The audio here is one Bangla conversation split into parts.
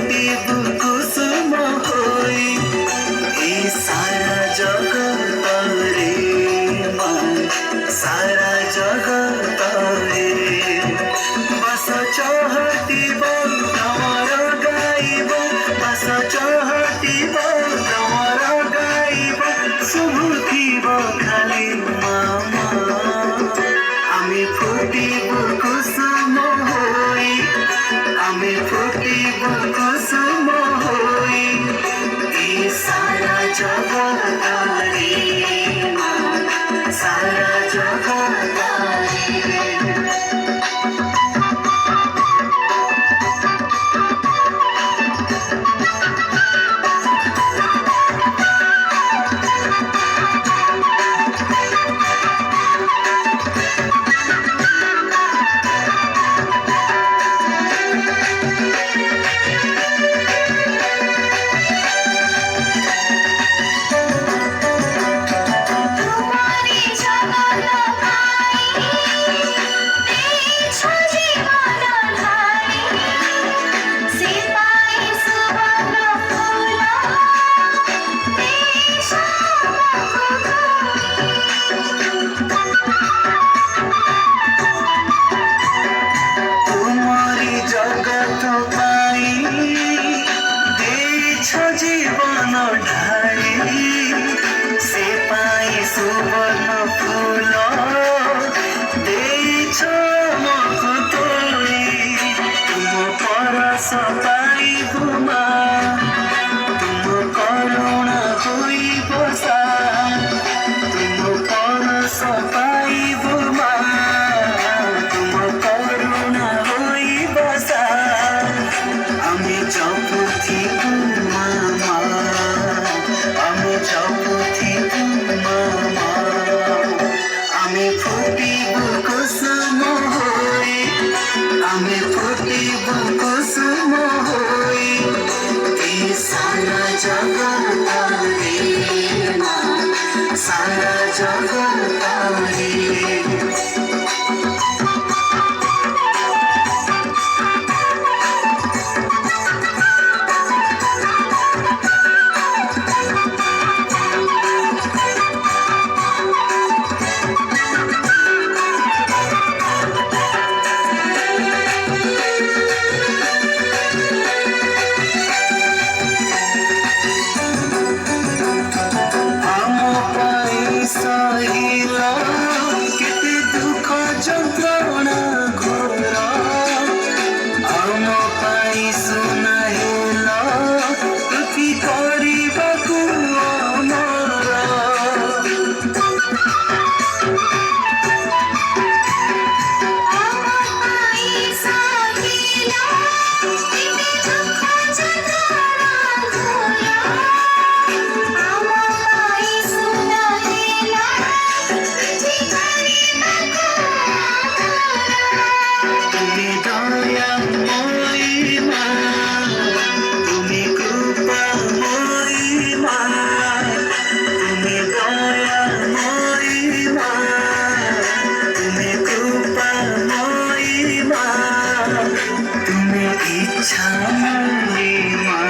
ফুটিব কুসুম হই এই সারা জগতরে মা সারা জগতরে বাস চহটিব তমর গাইব বাস চহটিব তমর গাইব শুভুথিব খালি মামা আমি ফুটিব কুসুম হই আমি ফুটিব কুসুম হই এই সারা জগতরে মা সারা জগতরে জীবন ঢালি সে পাই সুবর্ণ ফুল ଦେଇଛ ମକୁ ତୋଳି ତୁମ ପରଶ ପାଇବୁ ମା ତୁମ କରୁଣା ହୋଇବ ସା ତୁମ ପରଶ ପାଇବୁ ମା ତୁମ କରୁଣା ହୋଇବ ସା আমি জপুথিবু মামা আমি জপুথিবু মামা আমি ফুটিবু কুসুম হই আমি ফুটিবু কুসুম হই এই সারা জগতরে মা সারা জগতরে সহিলা কেতে দুঃখ যন্ত্রণা ঘোর আম পাই শুনাইলা তুই କରିବାକୁ অমর ইচ্ছাময়ী মা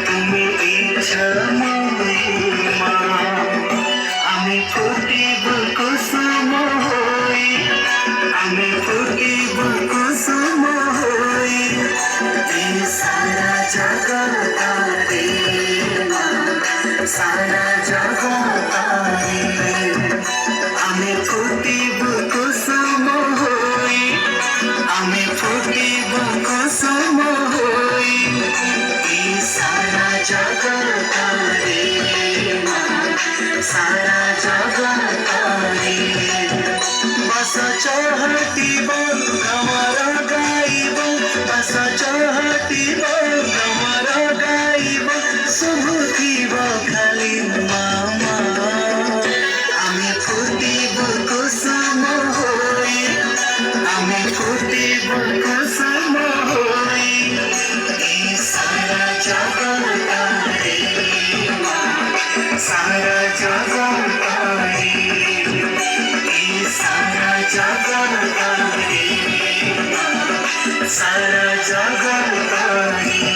তুমি ইচ্ছাময়ী মা আমি ফুটিব কুসুম হই আমি ফুটিব কুসুম হই এই সারা জগতরে মা সারা জগতরে আমি ফুটিব কুসুম হই আমি ফুটিব কুসুম হই এই সারা জগতরে মা সারা জগতরে বস চহটিব তমর গাইব বস চহটিব তমর গাইব শুভুথিব খালি মামা सारा जगत तारी